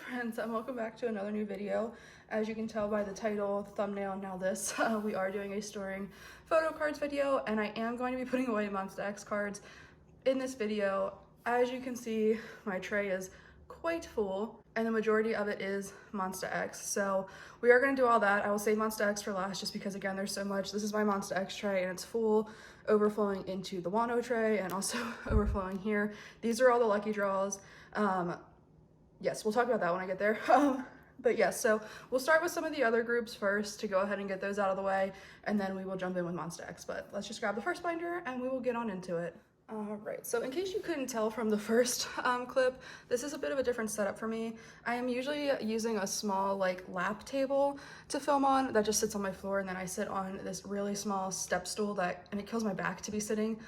friends, and welcome back to another new video. As you can tell by the title, the thumbnail, and now this, we are doing a storing photo cards video, and I am going to be putting away Monsta X cards in this video. As you can see, my tray is quite full, and the majority of it is Monsta X. So we are going to do all that. I will save Monsta X for last just because, again, there's so much. This is my Monsta X tray, and it's full, overflowing into the Wano tray, and also overflowing here. These are all the lucky draws. Yes, we'll talk about that when I get there. But yes, so we'll start with some of the other groups first to go ahead and get those out of the way, and then we will jump in with Monsta X. But let's just grab the first binder and we will get on into it. All right, so in case you couldn't tell from the first clip, this is a bit of a different setup for me. I am usually using a small like lap table to film on that just sits on my floor, and then I sit on this really small step stool and it kills my back to be sitting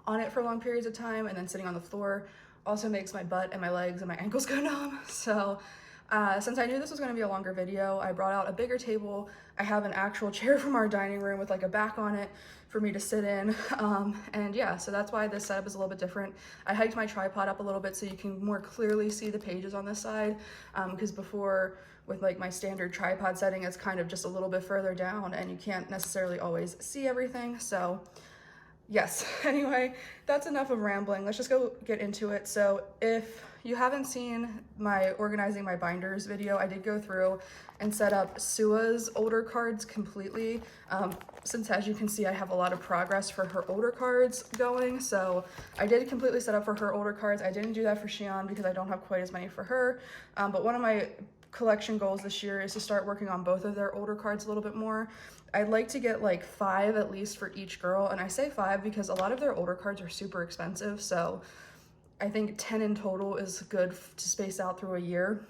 on it for long periods of time, and then sitting on the floor also makes my butt and my legs and my ankles go numb. So since I knew this was going to be a longer video, I brought out a bigger table. I have an actual chair from our dining room with like a back on it for me to sit in. And yeah, so that's why this setup is a little bit different. I hiked my tripod up a little bit so you can more clearly see the pages on this side, because before with like my standard tripod setting, it's kind of just a little bit further down and you can't necessarily always see everything. So yes, anyway, that's enough of rambling. Let's just go get into it. So if you haven't seen my organizing my binders video, I did go through and set up Sua's older cards completely. Since as you can see, I have a lot of progress for her older cards going. So I did completely set up for her older cards. I didn't do that for Xi'an because I don't have quite as many for her. But one of my collection goals this year is to start working on both of their older cards a little bit more. I'd like to get like 5 at least for each girl, and I say 5 because a lot of their older cards are super expensive, so I think 10 in total is good to space out through a year.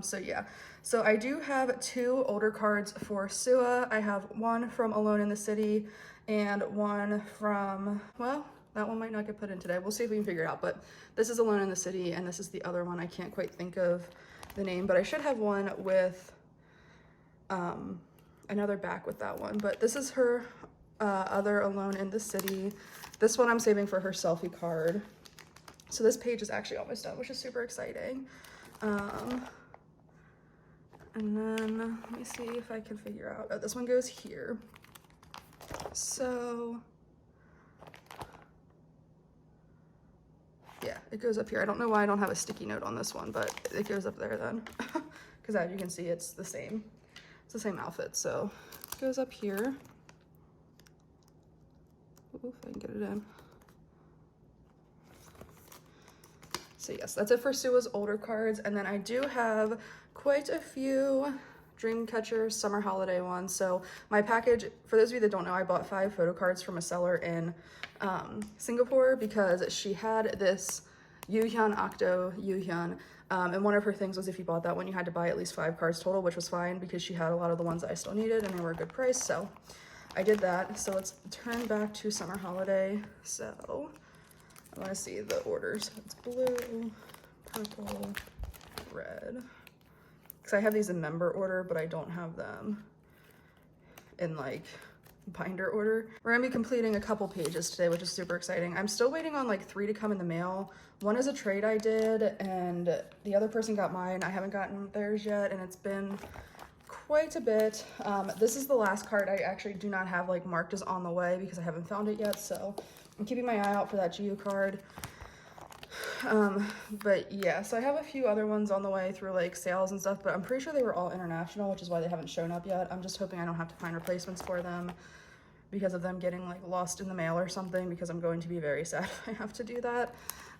So yeah, so I do have 2 older cards for Sua. I have one from Alone in the City and one from, well, that one might not get put in today. We'll see if we can figure it out, but this is Alone in the City, and this is the other one. I can't quite think of the name, but I should have one with another back with that one. But this is her other Alone in the City. This one I'm saving for her selfie card. So this page is actually almost done, which is super exciting. And then let me see if I can figure out, oh, this one goes here. So yeah, it goes up here. I don't know why I don't have a sticky note on this one, but it goes up there then. Because as you can see, it's the same outfit. So it goes up here. Ooh, if I can get it in. So yes, that's it for Sua's older cards. And then I do have quite a few Dreamcatcher summer holiday ones. So my package, for those of you that don't know, I bought 5 photo cards from a seller in Singapore because she had this Yuhyun Octo Yuhyun, and one of her things was if you bought that one, you had to buy at least 5 cards total, which was fine because she had a lot of the ones that I still needed and they were a good price. So I did that. So let's turn back to summer holiday. So I want to see the orders. It's blue, purple, red. Because I have these in member order, but I don't have them in like binder order. We're gonna be completing a couple pages today, which is super exciting. I'm still waiting on like 3 to come in the mail. One is a trade I did, and the other person got mine. I haven't gotten theirs yet, and it's been quite a bit. This is the last card I actually do not have like marked as on the way because I haven't found it yet, so I'm keeping my eye out for that GU card. But yeah, so I have a few other ones on the way through like sales and stuff, but I'm pretty sure they were all international, which is why they haven't shown up yet. I'm just hoping I don't have to find replacements for them because of them getting like lost in the mail or something, because I'm going to be very sad if I have to do that.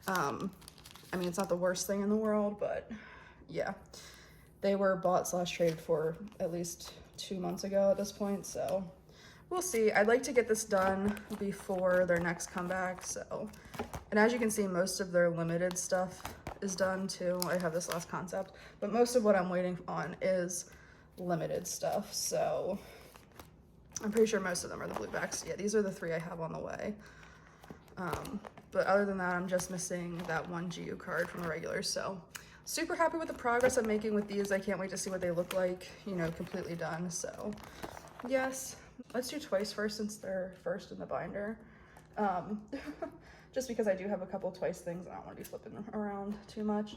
I mean, it's not the worst thing in the world, but yeah, they were bought / traded for at least 2 months ago at this point, so we'll see. I'd like to get this done before their next comeback. So, and as you can see, most of their limited stuff is done too. I have this last concept, but most of what I'm waiting on is limited stuff. So I'm pretty sure most of them are the blue backs. Yeah, these are the 3 I have on the way. But other than that, I'm just missing that one GU card from the regulars. So super happy with the progress I'm making with these. I can't wait to see what they look like, you know, completely done. So yes. Let's do twice first since they're first in the binder. Just because I do have a couple twice things and I don't want to be flipping around too much.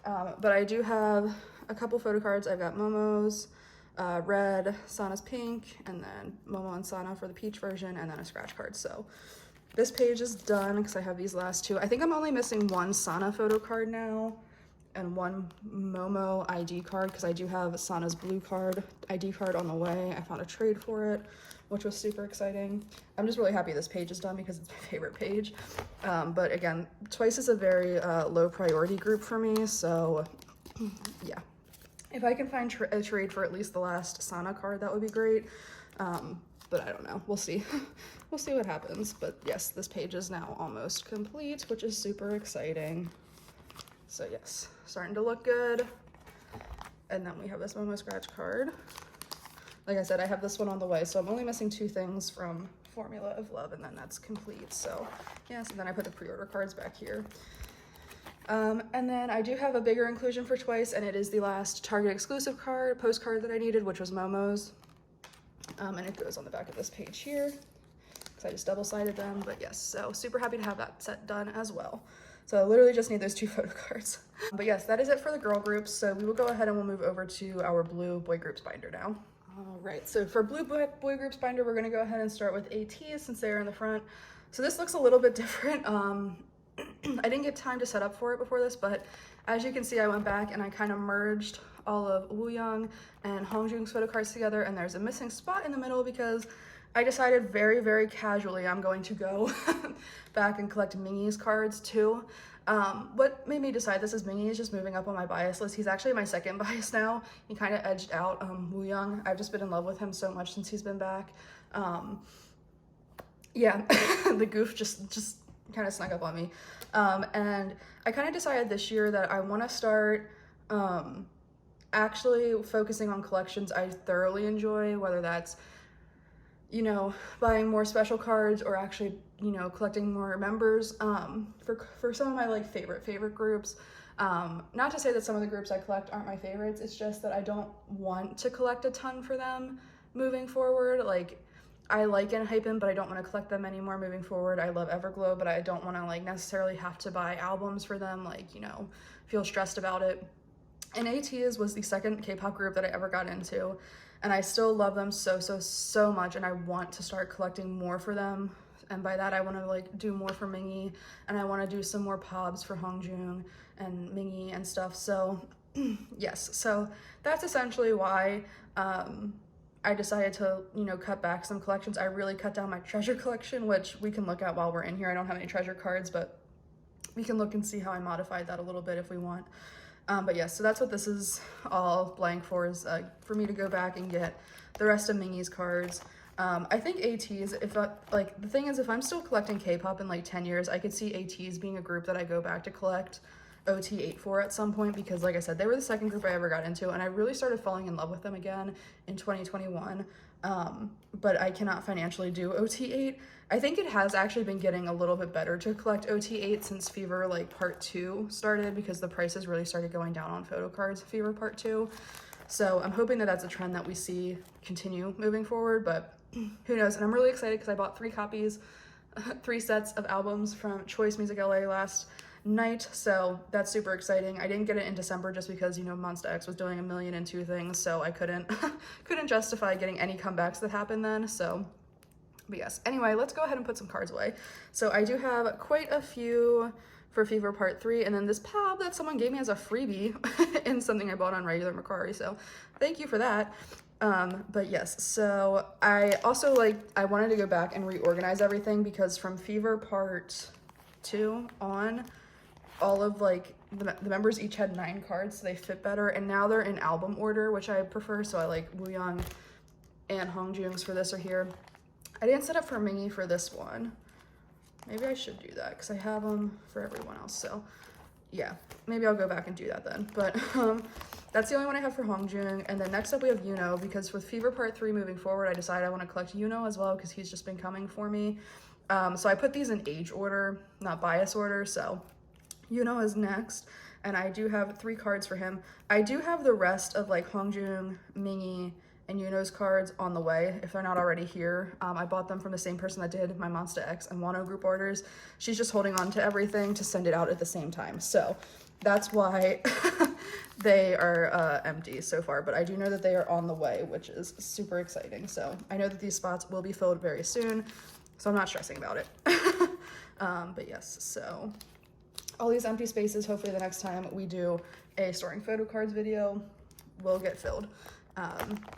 But I do have a couple photo cards. I've got Momo's red, Sana's pink, and then Momo and Sana for the peach version, and then a scratch card. So this page is done because I have these last two. I think I'm only missing one Sana photo card now and one Momo ID card because I do have Sana's blue card, ID card on the way. I found a trade for it, which was super exciting. I'm just really happy this page is done because it's my favorite page. But again, Twice is a very low priority group for me, so yeah. If I can find a trade for at least the last Sana card, that would be great. But I don't know, we'll see. We'll see what happens. But yes, this page is now almost complete, which is super exciting. So yes, starting to look good. And then we have this Momo scratch card. Like I said, I have this one on the way, so I'm only missing two things from Formula of Love, and then that's complete. So yes, and then I put the pre-order cards back here. And then I do have a bigger inclusion for Twice, and it is the last Target exclusive card, postcard that I needed, which was Momo's. And it goes on the back of this page here, because I just double-sided them. But yes, so super happy to have that set done as well. So I literally just need those two photo cards. But yes, that is it for the girl groups. So we will go ahead and we'll move over to our blue boy groups binder now. All right, so for blue boy groups binder, we're gonna go ahead and start with Ateez since they're in the front. So this looks a little bit different. I didn't get time to set up for it before this, but as you can see, I went back and I kind of merged all of Wooyoung and Hongjung's photo cards together, and there's a missing spot in the middle because I decided very, very casually I'm going to go back and collect Mingy's cards too. What made me decide this is Mingy is just moving up on my bias list. He's actually my second bias now. He kind of edged out Wooyoung. I've just been in love with him so much since he's been back. Yeah, the goof just kind of snuck up on me. And I kind of decided this year that I want to start actually focusing on collections I thoroughly enjoy, whether that's, you know, buying more special cards or actually, you know, collecting more members for some of my like favorite groups. Not to say that some of the groups I collect aren't my favorites, it's just that I don't want to collect a ton for them moving forward. Like, I like Enhypen, but I don't want to collect them anymore moving forward. I love Everglow, but I don't want to like necessarily have to buy albums for them, like, you know, feel stressed about it. And Ateez was the second K-pop group that I ever got into, and I still love them so much, and I want to start collecting more for them. And by that, I want to like do more for Mingy, and I want to do some more pobs for Hongjung and Mingy and stuff. So yes, so that's essentially why I decided to, you know, cut back some collections. I really cut down my treasure collection, which we can look at while we're in here. I don't have any treasure cards, but we can look and see how I modified that a little bit if we want. But yes, so that's what this is all blank for, is for me to go back and get the rest of Mingy's cards. I think Ateez, like, the thing is, if I'm still collecting K-pop in like 10 years, I could see Ateez being a group that I go back to collect OT8 for at some point, because like I said, they were the second group I ever got into, and I really started falling in love with them again in 2021. But I cannot financially do OT8. I think it has actually been getting a little bit better to collect OT8 since Fever like part 2 started, because the prices really started going down on Photocards Fever part 2. So I'm hoping that that's a trend that we see continue moving forward, but who knows. And I'm really excited because I bought 3 copies, 3 sets of albums from Choice Music LA last night, so that's super exciting. I didn't get it in December just because, you know, Monsta X was doing 1,000,002 things, so I couldn't justify getting any comebacks that happened then. So, but yes, anyway, let's go ahead and put some cards away. So I do have quite a few for Fever part 3, and then this pop that someone gave me as a freebie in something I bought on regular Mercari, so thank you for that. But yes, so I also I wanted to go back and reorganize everything, because from Fever part 2 on, all of like the members each had 9 cards, so they fit better, and now they're in album order, which I prefer. So I like Wooyoung and Hongjung's for this are here. I didn't set up for Mingy for this one. Maybe I should do that because I have them for everyone else. So yeah, maybe I'll go back and do that then. But that's the only one I have for Hongjung. And then next up we have Yuno, because with Fever part 3 moving forward, I decided I want to collect Yuno as well, because he's just been coming for me. So I put these in age order, not bias order. So Yuno is next, and I do have 3 cards for him. I do have the rest of like Hongjung, Mingy, and Yuno's cards on the way if they're not already here. I bought them from the same person that did my Monsta X and Wano group orders. She's just holding on to everything to send it out at the same time. So that's why they are empty so far, but I do know that they are on the way, which is super exciting. So I know that these spots will be filled very soon, so I'm not stressing about it. But yes, so all these empty spaces, hopefully the next time we do a storing photo cards video, will get filled.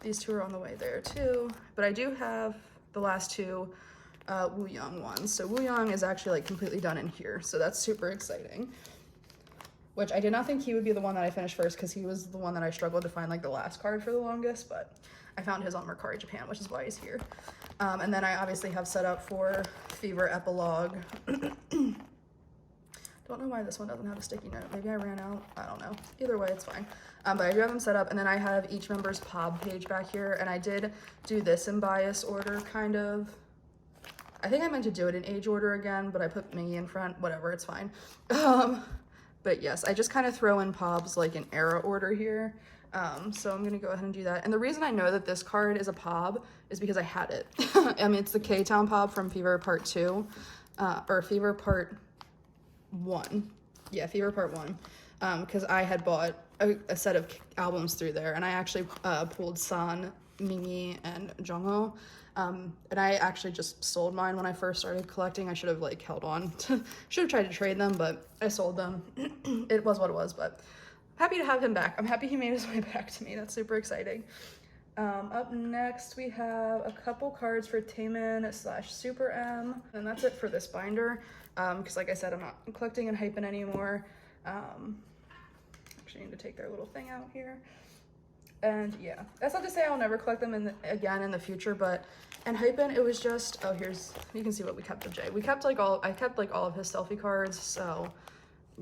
These two are on the way there too, but I do have the last two Woo Young ones. So Woo Young is actually like completely done in here, so that's super exciting. Which I did not think he would be the one that I finished first, because he was the one that I struggled to find like the last card for the longest, but I found his on Mercari Japan, which is why he's here. And then I obviously have set up for Fever Epilogue. Don't know why this one doesn't have a sticky note. Maybe I ran out. I don't know. Either way, it's fine. But I do have them set up, and then I have each member's POB page back here, and I did do this in bias order, kind of. I think I meant to do it in age order again, but I put Mingy in front. Whatever, it's fine. But yes, I just kind of throw in POBs like in era order here. So I'm gonna go ahead and do that. And the reason I know that this card is a POB is because I had it. I mean, it's the K-Town POB from Fever Part 2, or Fever Part 1. Yeah, Fever Part 1. Because I had bought a set of albums through there, and I actually pulled San, Mingy, and Jongho. And I actually just sold mine when I first started collecting. I should have like held on. Should have tried to trade them, but I sold them. It was what it was, but happy to have him back. I'm happy he made his way back to me. That's super exciting. Up next, we have a couple cards for Taemin / Super M, and that's it for this binder. Because like I said, I'm not collecting and hyping anymore. Actually need to take their little thing out here. And yeah, that's not to say I'll never collect them again in the future, but and hyping, it was just, oh, here's, you can see what we kept of Jay. We kept like I kept like all of his selfie cards, so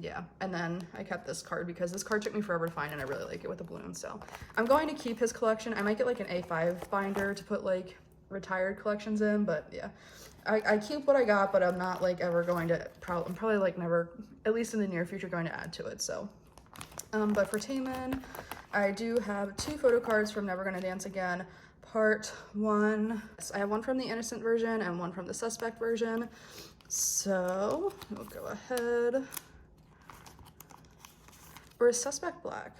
yeah. And then I kept this card because this card took me forever to find, and I really like it with the balloon. So I'm going to keep his collection. I might get like an A5 binder to put like retired collections in, but yeah. I keep what I got, but I'm not like ever going to, I'm probably like never, at least in the near future, going to add to it, so. But for Taemin, I do have 2 photo cards from Never Gonna Dance Again, part 1. I have one from the innocent version and one from the suspect version. So we'll go ahead. Or is suspect black?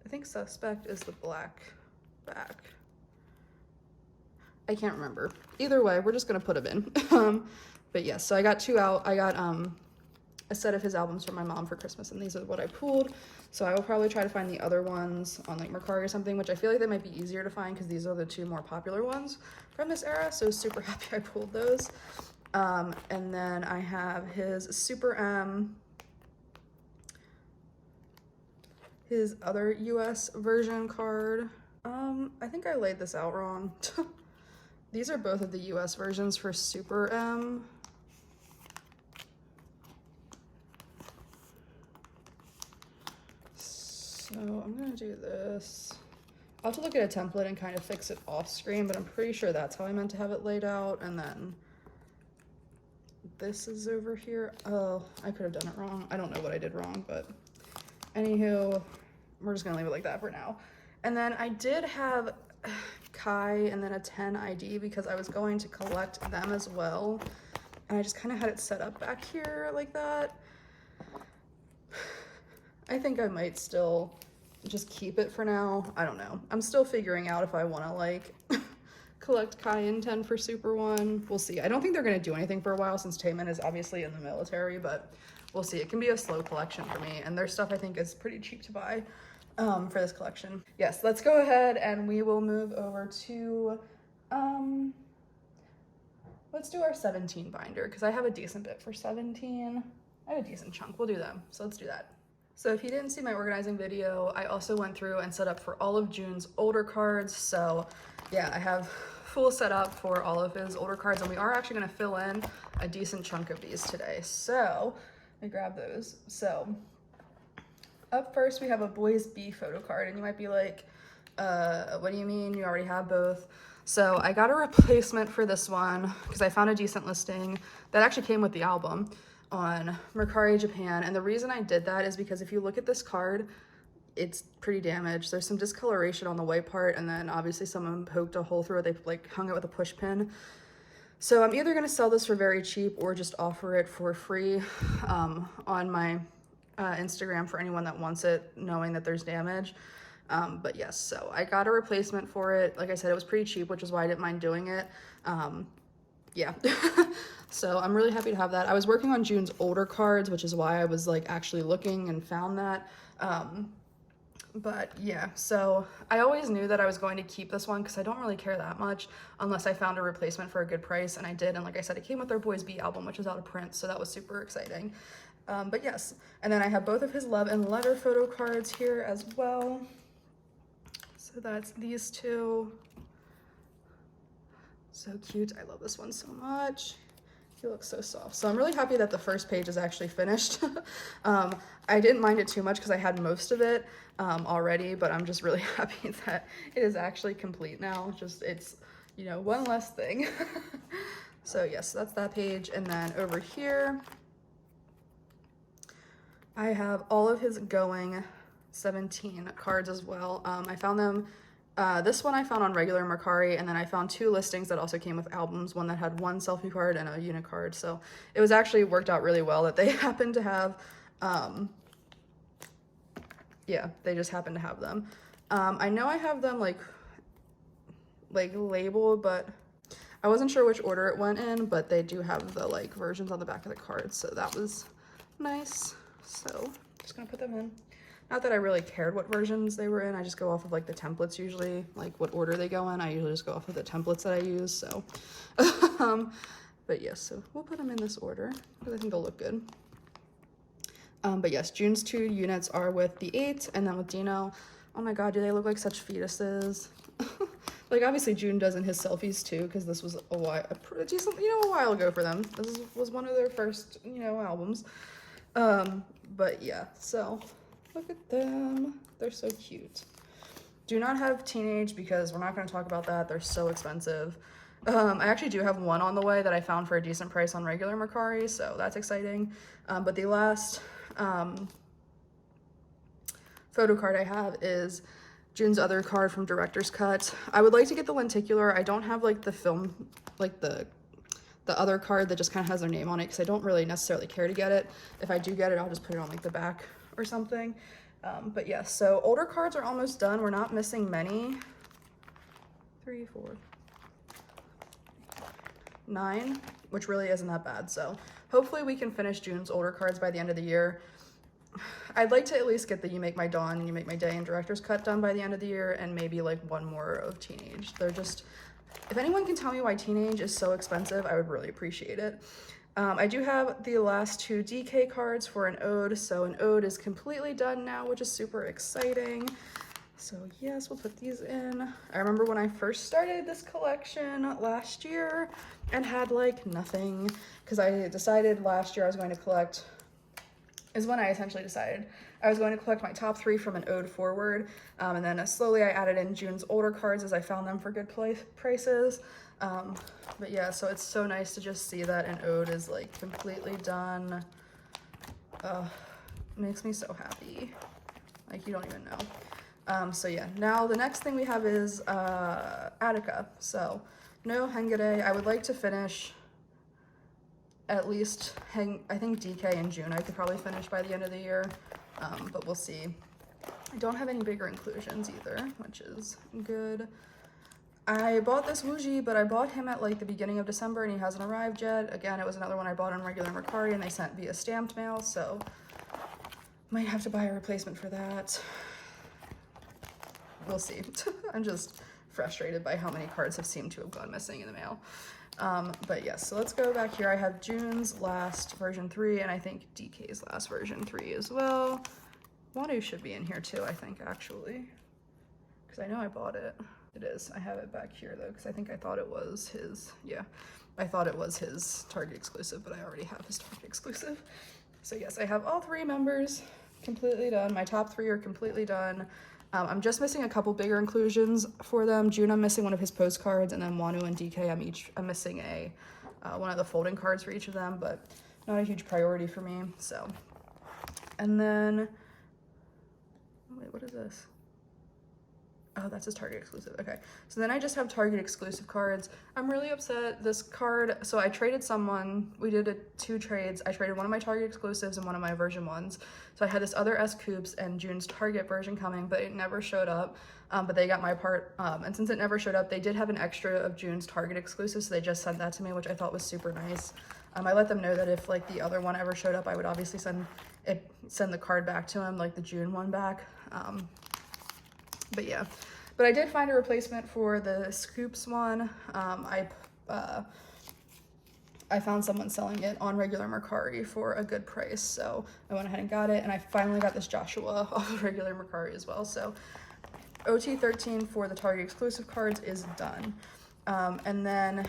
I think suspect is the black back. I can't remember. Either way, we're just gonna put them in. But yes, so I got 2 out. I got a set of his albums from my mom for Christmas, and these are what I pulled. So I will probably try to find the other ones on like Mercari or something, which I feel like they might be easier to find because these are the 2 more popular ones from this era. So super happy I pulled those. And then I have his Super M, his other US version card. I think I laid this out wrong. These are both of the US versions for Super M. So I'm gonna do this. I'll have to look at a template and kind of fix it off screen, but I'm pretty sure that's how I meant to have it laid out. And then this is over here. Oh, I could have done it wrong. I don't know what I did wrong, but anywho, we're just gonna leave it like that for now. And then I did have Kai and then a 10 ID because I was going to collect them as well. And I just kind of had it set up back here like that. I think I might still just keep it for now. I don't know. I'm still figuring out if I want to like collect Kai and 10 for Super 1. We'll see. I don't think they're going to do anything for a while since Taemin is obviously in the military, but we'll see. It can be a slow collection for me, and their stuff I think is pretty cheap to buy for this collection. Yes, let's go ahead and we will move over to let's do our 17 binder because I have a decent bit for 17. I have a decent chunk. We'll do them. So let's do that. So if you didn't see my organizing video, I also went through and set up for all of June's older cards. So yeah, I have full setup for all of his older cards, and we are actually gonna fill in a decent chunk of these today. So let me grab those. So up first, we have a Boys B photo card, and you might be like, what do you mean? You already have both. So I got a replacement for this one because I found a decent listing that actually came with the album on Mercari Japan. And the reason I did that is because if you look at this card, it's pretty damaged. There's some discoloration on the white part, and then obviously someone poked a hole through it. They like hung it with a push pin. So I'm either gonna sell this for very cheap or just offer it for free on my Instagram for anyone that wants it, knowing that there's damage. But yes, so I got a replacement for it. Like I said, it was pretty cheap, which is why I didn't mind doing it. Yeah. So I'm really happy to have that. I was working on June's older cards, which is why I was like actually looking and found that. But yeah, so I always knew that I was going to keep this one because I don't really care that much unless I found a replacement for a good price, and I did. And like I said, it came with their Boys B album, which is out of print, so that was super exciting. But yes, and then I have both of his Love and Letter photo cards here as well. So that's these two. So cute. I love this one so much. He looks so soft. So I'm really happy that the first page is actually finished. I didn't mind it too much because I had most of it already, but I'm just really happy that it is actually complete now. Just, it's, you know, one less thing. So yes, that's that page. And then over here, I have all of his Going 17 cards as well. I found them, this one I found on regular Mercari, and then I found 2 listings that also came with albums, one that had 1 selfie card and a unit card. So it was actually worked out really well that they happened to have, yeah, they just happened to have them. I know I have them like labeled, but I wasn't sure which order it went in, but they do have the like versions on the back of the cards. So that was nice. So just gonna put them in. Not that I really cared what versions they were in. I just go off of like the templates usually, like what order they go in. I usually just go off of the templates that I use, so. But yes, so we'll put them in this order because I think they'll look good. But yes, June's 2 units are with the 8 and then with Dino. Oh my God, do they look like such fetuses? Like obviously June does in his selfies too, because this was a while ago for them. This was one of their first, you know, albums. But yeah, so look at them. They're so cute. Do not have Teenage because we're not going to talk about that. They're so expensive. I actually do have one on the way that I found for a decent price on regular Mercari, so that's exciting. But the last photo card I have is June's other card from Director's Cut. I would like to get the lenticular. I don't have like the film, like the other card that just kind of has their name on it because I don't really necessarily care to get it. If I do get it, I'll just put it on like the back or something. But yes, so older cards are almost done. We're not missing many. 3, 4, 9, which really isn't that bad. So hopefully we can finish June's older cards by the end of the year. I'd like to at least get the You Make My Dawn and You Make My Day and Director's Cut done by the end of the year, and maybe like one more of Teenage. They're just, if anyone can tell me why Teenage is so expensive, I would really appreciate it. I do have the last 2 DK cards for an Ode, so an Ode is completely done now, which is super exciting. So yes, we'll put these in. I remember when I first started this collection last year and had like nothing, because I decided last year I was going to collect, is when I essentially decided I was going to collect my top 3 from an Ode forward, and then slowly I added in June's older cards as I found them for good prices. But yeah, so it's so nice to just see that an Ode is like completely done. Makes me so happy. Like you don't even know. So yeah, now the next thing we have is Attica. So no Hengade. I would like to finish at least I think DK in June I could probably finish by the end of the year, but we'll see. I don't have any bigger inclusions either, which is good. I bought this Wuji, but I bought him at like the beginning of December and he hasn't arrived yet. Again, it was another one I bought on regular Mercari and they sent via stamped mail, so might have to buy a replacement for that. We'll see. I'm just frustrated by how many cards have seemed to have gone missing in the mail. But yes, so let's go back here. I have June's last version 3 and I think DK's last version 3 as well. Wanu should be in here too, I think, actually, because I know I bought it. It is. I have it back here though, because I think I thought it was his, yeah, I thought it was his Target exclusive, but I already have his Target exclusive. So yes, I have all 3 members completely done. My top 3 are completely done. I'm just missing a couple bigger inclusions for them. June, I'm missing one of his postcards, and then Wanu and DK, I'm missing one of the folding cards for each of them, but not a huge priority for me. So, and then, wait, what is this? Oh, that's his Target exclusive. Okay. So then I just have Target exclusive cards. I'm really upset. This card, so I traded someone. We did 2 trades. I traded one of my Target exclusives and one of my version ones. So I had this other S Coops and June's Target version coming, but it never showed up. But they got my part. And since it never showed up, they did have an extra of June's Target exclusive. So they just sent that to me, which I thought was super nice. I let them know that if like the other one ever showed up, I would obviously send the card back to him, like the June one back. But yeah, but I did find a replacement for the Scoops one. I found someone selling it on regular Mercari for a good price, so I went ahead and got it, and I finally got this Joshua off of regular Mercari as well. So OT13 for the Target exclusive cards is done. And then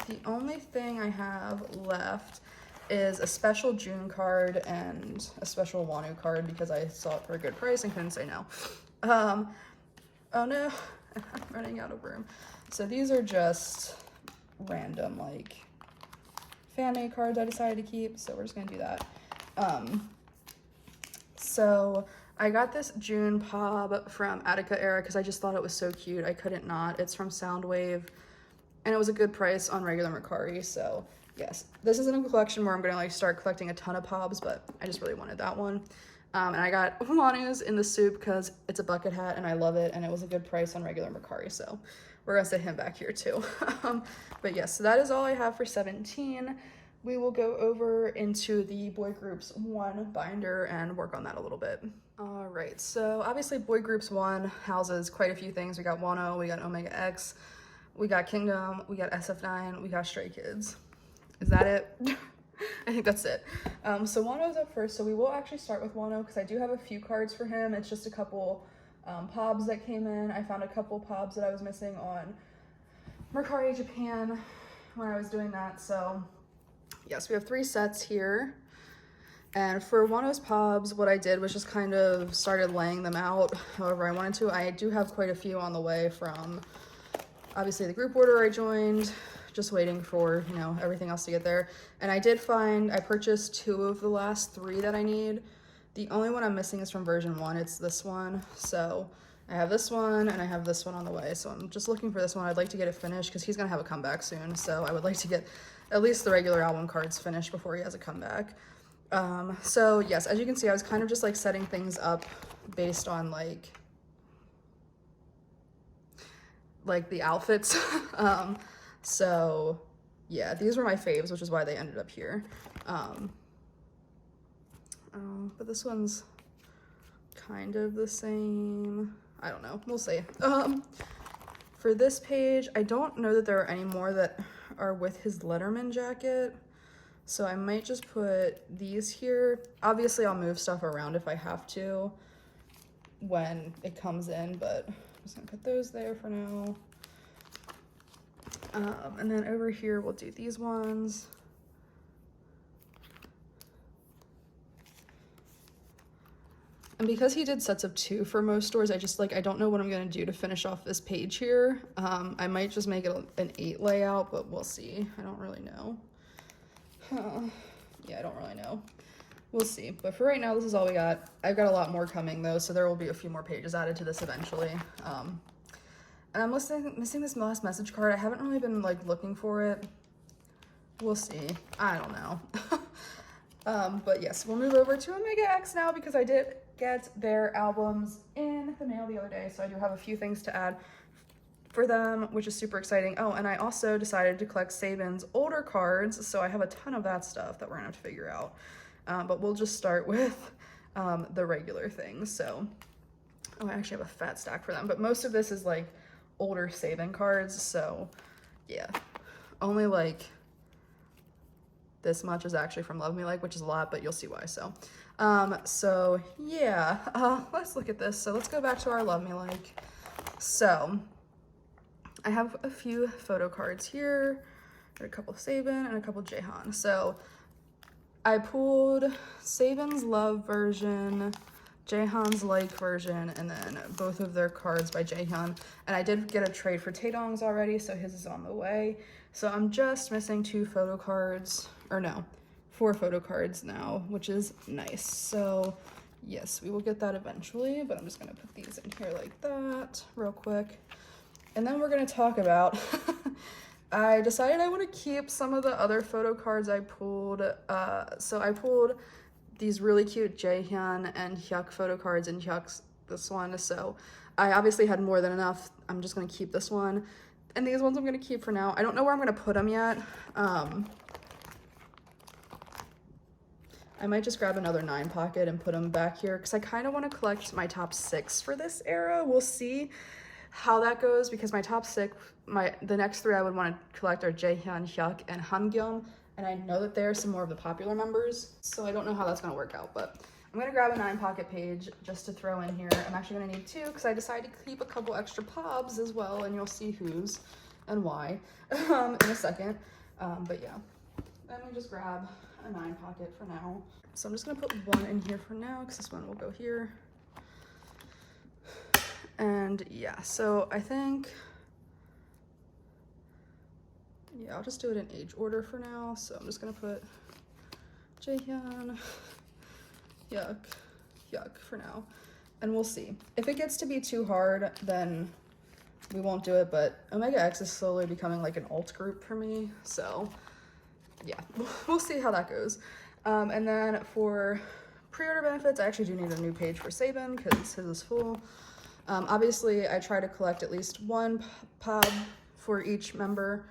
the only thing I have left is a special June card and a special Wanu card because I saw it for a good price and couldn't say no. Oh no, I'm running out of room. So these are just random like fan-made cards I decided to keep, so we're just gonna do that. So I got this June Pob from Attica Era because I just thought it was so cute. I couldn't not. It's from Soundwave, and it was a good price on regular Mercari, so yes. This isn't a collection where I'm gonna like start collecting a ton of Pobs, but I just really wanted that one. And I got Oneus in the soup because it's a bucket hat and I love it, and it was a good price on regular Mercari, so we're gonna set him back here too. But yes, so that is all I have for 17. We will go over into the Boy Groups 1 binder and work on that a little bit. All right, so obviously Boy Groups 1 houses quite a few things. We got Wano, we got Omega X, we got Kingdom, we got SF9, we got Stray Kids. Is that it? I think that's it. So Wano's up first, so we will actually start with Wano because I do have a few cards for him. It's just a couple Pobs that came in. I found a couple Pobs that I was missing on Mercari Japan when I was doing that. So yes, we have 3 sets here. And for Wano's Pobs, what I did was just kind of started laying them out however I wanted to. I do have quite a few on the way from obviously the group order I joined, just waiting for, you know, everything else to get there. And I purchased 2 of the last 3 that I need. The only one I'm missing is from version 1. It's this one. So I have this one and I have this one on the way. So I'm just looking for this one. I'd like to get it finished because he's gonna have a comeback soon. So I would like to get at least the regular album cards finished before he has a comeback. So yes, as you can see, I was kind of just like setting things up based on like the outfits. So yeah, these were my faves, which is why they ended up here. But this one's kind of the same. I don't know, we'll see. For this page, I don't know that there are any more that are with his Letterman jacket. So I might just put these here. Obviously I'll move stuff around if I have to when it comes in, but I'm just gonna put those there for now. And then over here, we'll do these ones. And because he did sets of 2 for most stores, I don't know what I'm gonna do to finish off this page here. I might just make it an 8 layout, but we'll see. I don't really know. Yeah, I don't really know. We'll see. But for right now, this is all we got. I've got a lot more coming though, so there will be a few more pages added to this eventually. And I'm missing this last message card. I haven't really been like looking for it. We'll see. I don't know. But yes, we'll move over to Omega X now because I did get their albums in the mail the other day. So I do have a few things to add for them, which is super exciting. Oh, and I also decided to collect Sabin's older cards. So I have a ton of that stuff that we're gonna have to figure out. But we'll just start with the regular things. So, oh, I actually have a fat stack for them, but most of this is like older Sabin cards, so yeah, only like this much is actually from Love Me Like, which is a lot, but you'll see why. So so yeah, let's look at this. So let's go back to our Love Me Like. So I have a few photo cards here, a couple of Sabin and a couple of Jaehan. So I pulled Sabin's Love version, Jaehan's Like version, and then both of their cards by Jaehan. And I did get a trade for Taedong's already, so his is on the way. So I'm just missing 2 photo cards, or no, 4 photo cards now, which is nice. So yes, we will get that eventually, but I'm just gonna put these in here like that real quick. And then we're gonna talk about, I decided I want to keep some of the other photo cards I pulled. So I pulled these really cute Jaehyun and Hyuk photo cards, and Hyuk's this one. So I obviously had more than enough. I'm just gonna keep this one. And these ones I'm gonna keep for now. I don't know where I'm gonna put them yet. I might just grab another 9 pocket and put them back here because I kind of want to collect my top 6 for this era. We'll see how that goes because my top 6, the next 3 I would want to collect are Jaehyun, Hyuk, and Hamgyum, and I know that they're some more of the popular members, so I don't know how that's going to work out, but I'm going to grab a 9 pocket page just to throw in here. I'm actually going to need 2 because I decided to keep a couple extra pobs as well, and you'll see whose and why in a second. But yeah, let me just grab a 9 pocket for now. So I'm just gonna put 1 in here for now because this one will go here. And yeah, so I think, yeah, I'll just do it in age order for now. So I'm just gonna put Jaehyun, Hyuk for now. And we'll see. If it gets to be too hard, then we won't do it, but Omega X is slowly becoming like an alt group for me, so yeah, we'll see how that goes. And then for pre-order benefits, I actually do need a new page for Sabin because his is full. Obviously, I try to collect at least 1 pub for each member,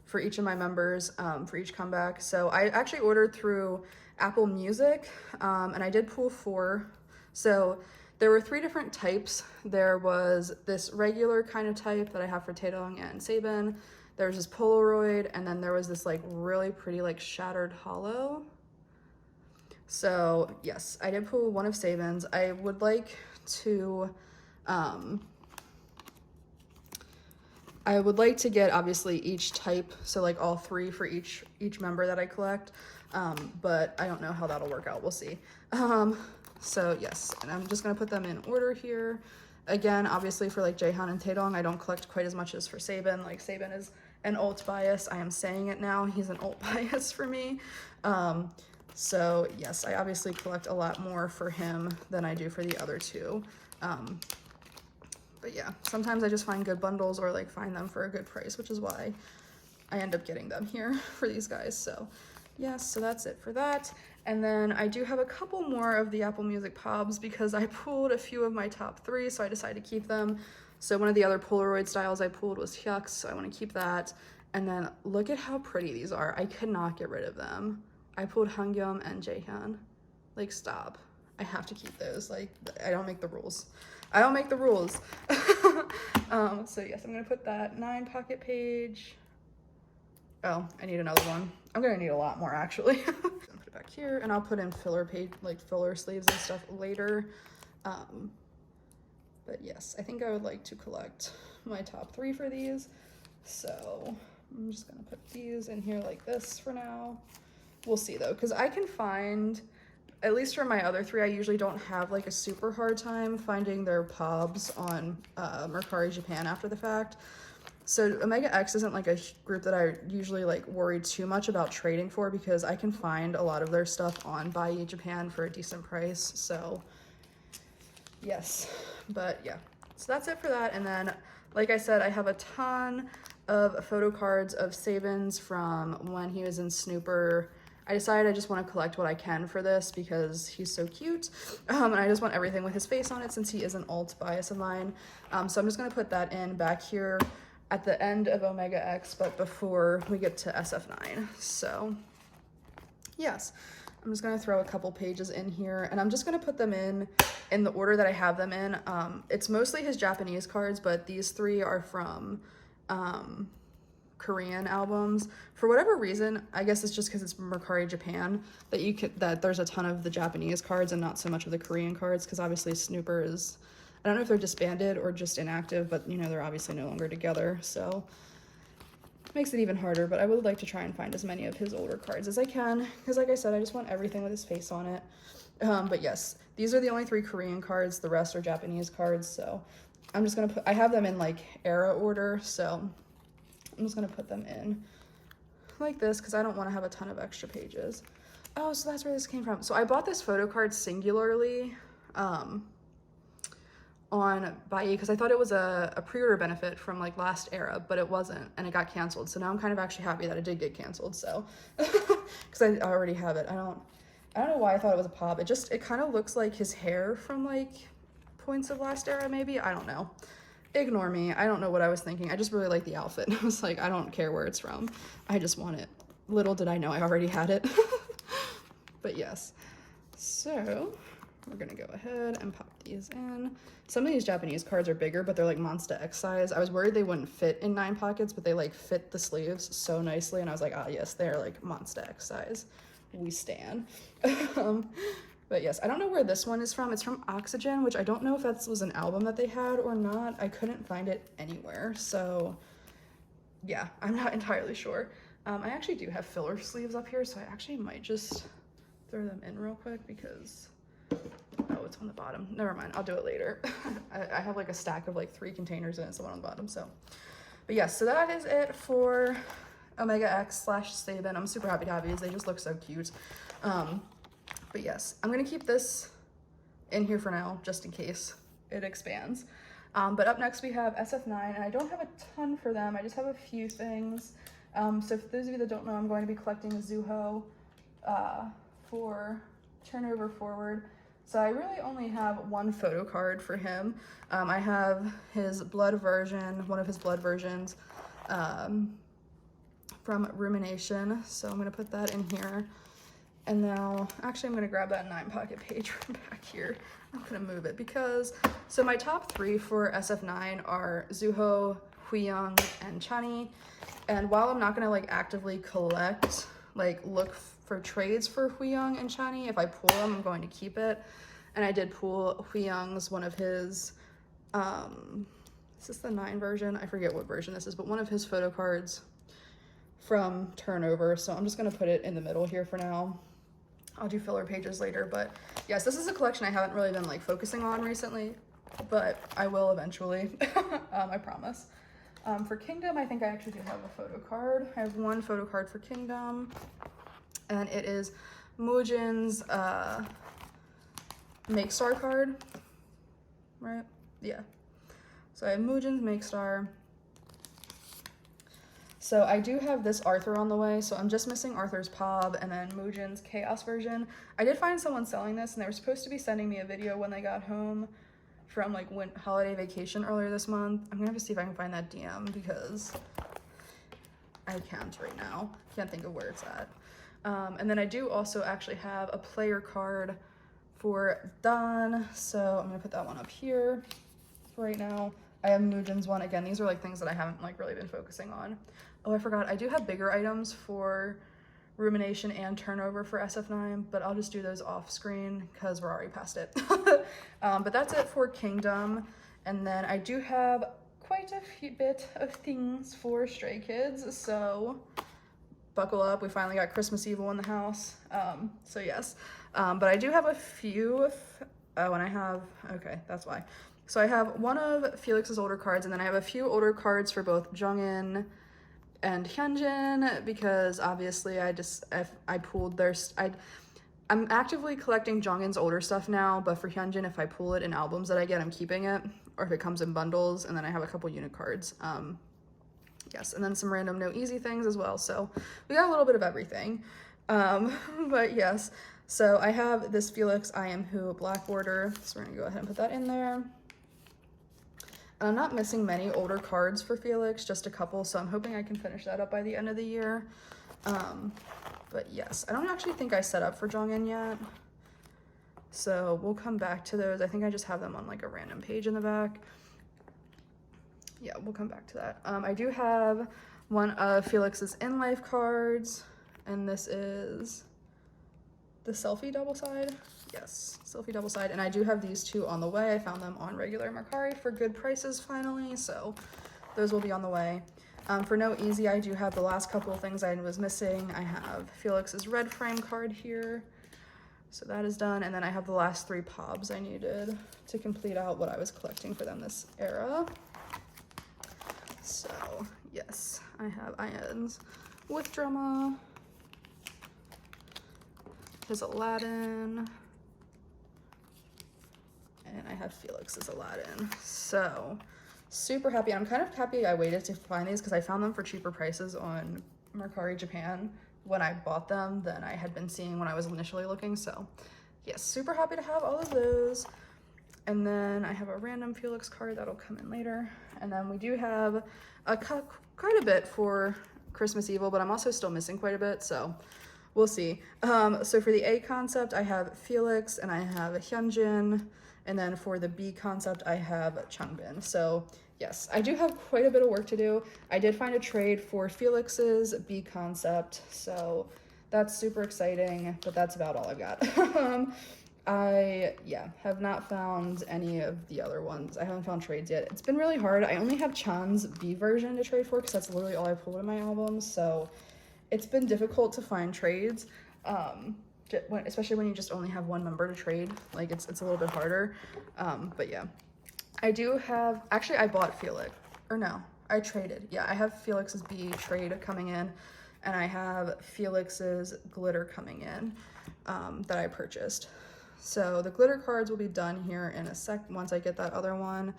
for each of my members, for each comeback. So I actually ordered through Apple Music, and I did pull 4. So there were 3 different types. There was this regular kind of type that I have for Taedong and Sabin. There was this Polaroid, and then there was this like really pretty like shattered hollow. So yes, I did pull 1 of Sabin's. I would like to get obviously each type, so like all 3 for each member that I collect, but I don't know how that'll work out. We'll see. So yes, and I'm just gonna put them in order here. Again, obviously for like Jaehyun and Taedong, I don't collect quite as much as for Sabin. Like Sabin is an alt bias. I am saying it now. He's an alt bias for me. So yes, I obviously collect a lot more for him than I do for the other 2. But yeah, sometimes I just find good bundles or like find them for a good price, which is why I end up getting them here for these guys. So yes, so that's it for that. And then I do have a couple more of the Apple Music pobs because I pulled a few of my top 3, so I decided to keep them. So one of the other Polaroid styles I pulled was Hyuk's, so I want to keep that. And then look at how pretty these are. I could not get rid of them. I pulled Hamgyum and Jaehyun. Like, stop. I have to keep those. Like, I don't make the rules. I don't make the rules. So yes, I'm gonna put that 9 pocket page. Oh, I need another one. I'm gonna need a lot more actually. Put it back here, and I'll put in filler page, like filler sleeves and stuff later. But yes, I think I would like to collect my top 3 for these. So I'm just gonna put these in here like this for now. We'll see though, because I can find, at least for my other 3, I usually don't have like a super hard time finding their pobs on Mercari Japan after the fact. So Omega X isn't like a group that I usually like worry too much about trading for because I can find a lot of their stuff on Buy Japan for a decent price. So yes, but yeah, so that's it for that. And then, like I said, I have a ton of photo cards of Sabin's from when he was in Snooper. I decided I just want to collect what I can for this because he's so cute, and I just want everything with his face on it since he is an alt bias of mine. So I'm just going to put that in back here at the end of Omega X, but before we get to SF9. So yes, I'm just going to throw a couple pages in here, and I'm just going to put them in the order that I have them in. It's mostly his Japanese cards, but these 3 are from Korean albums. For whatever reason, I guess it's just because it's Mercari Japan that there's a ton of the Japanese cards and not so much of the Korean cards, because obviously Snooper is, I don't know if they're disbanded or just inactive, but you know, they're obviously no longer together, so it makes it even harder. But I would like to try and find as many of his older cards as I can, because like I said, I just want everything with his face on it. But yes, these are the only 3 Korean cards. The rest are Japanese cards, so I'm just gonna I have them in like era order, so I'm just gonna put them in like this because I don't want to have a ton of extra pages. Oh, so that's where this came from. So I bought this photo card singularly on Bai, because I thought it was a pre-order benefit from like last era, but it wasn't, and it got canceled. So now I'm kind of actually happy that it did get canceled. So because I already have it. I don't know why I thought it was a pop. It kind of looks like his hair from like points of last era, maybe. I don't know. Ignore me. I don't know what I was thinking. I just really like the outfit. I was like, I don't care where it's from. I just want it. Little did I know I already had it. But yes. So we're gonna go ahead and pop these in. Some of these Japanese cards are bigger, but they're like Monsta X size. I was worried they wouldn't fit in 9 pockets, but they like fit the sleeves so nicely. And I was like, ah, yes, they're like Monsta X size. We stan. But yes, I don't know where this one is from. It's from Oxygen, which I don't know if that was an album that they had or not. I couldn't find it anywhere. So yeah, I'm not entirely sure. I actually do have filler sleeves up here, so I actually might just throw them in real quick because, oh, it's on the bottom. Never mind, I'll do it later. I have like a stack of like 3 containers and it's the one on the bottom, so. But yes, so that is it for Omega X / Sabin. I'm super happy to have these. They just look so cute. But yes, I'm gonna keep this in here for now, just in case it expands. But up next we have SF9, and I don't have a ton for them. I just have a few things. So for those of you that don't know, I'm going to be collecting Zuho for Turnover Forward. So I really only have one photo card for him. I have his blood version, one of his blood versions from Rumination. So I'm gonna put that in here. And now, actually I'm gonna grab that 9 pocket page from back here. I'm gonna move it because, so my top 3 for SF9 are Zuho, Huiyang, and Chani. And while I'm not gonna like actively collect, like look for trades for Huiyang and Chani, if I pull them, I'm going to keep it. And I did pull Huiyang's, one of his, is this the 9 version? I forget what version this is, but one of his photo cards from Turnover. So I'm just gonna put it in the middle here for now. I'll do filler pages later, but yes, this is a collection I haven't really been like focusing on recently, but I will eventually, I promise. For Kingdom, I think I actually do have a photo card. I have one photo card for Kingdom, and it is Mujin's Make Star card, right? Yeah. So I have Mujin's Make Star. So I do have this Arthur on the way, so I'm just missing Arthur's Pob and then Mujin's Chaos version. I did find someone selling this, and they were supposed to be sending me a video when they got home from like holiday vacation earlier this month. I'm gonna have to see if I can find that DM because I can't right now. Can't think of where it's at. And then I do also actually have a player card for Dan, so I'm gonna put that one up here for right now. I have Mujin's one. Again, these are like things that I haven't like really been focusing on. Oh, I forgot. I do have bigger items for Rumination and Turnover for SF9, but I'll just do those off screen because we're already past it. But that's it for Kingdom. And then I do have quite a bit of things for Stray Kids, so buckle up. We finally got Christmas Evil in the house. So yes, but I do have a few, oh, and I have, okay, that's why. So I have one of Felix's older cards, and then I have a few older cards for both Jongin and Hyunjin, because obviously I pulled their, I'm actively collecting Jongin's older stuff now, but for Hyunjin, if I pull it in albums that I get, I'm keeping it, or if it comes in bundles, and then I have a couple unit cards. Yes, and then some random No Easy things as well, so we got a little bit of everything. But yes, so I have this Felix I Am Who black border, so we're gonna go ahead and put that in there. And I'm not missing many older cards for Felix, just a couple, so I'm hoping I can finish that up by the end of the year. But yes, I don't actually think I set up for Jongin yet, so we'll come back to those. I think I just have them on like a random page in the back. Yeah, we'll come back to that. I do have one of Felix's in-life cards, and this is the selfie double side. Yes, selfie double side. And I do have these 2 on the way. I found them on regular Mercari for good prices finally, so those will be on the way. For No Easy, I do have the last couple of things I was missing. I have Felix's red frame card here, so that is done. And then I have the last 3 Pobs I needed to complete out what I was collecting for them this era. So yes, I have Ian's with Drama, his Aladdin, and I have Felix's Aladdin. So super happy. I'm kind of happy I waited to find these because I found them for cheaper prices on Mercari Japan when I bought them than I had been seeing when I was initially looking. So yes, super happy to have all of those. And then I have a random Felix card that'll come in later. And then we do have quite a bit for Christmas Evil, but I'm also still missing quite a bit, so we'll see. So for the A concept, I have Felix and I have Hyunjin. And then for the B concept, I have Changbin. So yes, I do have quite a bit of work to do. I did find a trade for Felix's B concept, so that's super exciting, but that's about all I've got. I have not found any of the other ones. I haven't found trades yet. It's been really hard. I only have Chan's B version to trade for because that's literally all I pulled in my albums, so it's been difficult to find trades, especially when you just only have one member to trade. Like, it's a little bit harder, but yeah. I do have, actually I bought Felix, or no, I traded. Yeah, I have Felix's B trade coming in, and I have Felix's glitter coming in that I purchased. So the glitter cards will be done here in a sec once I get that other one.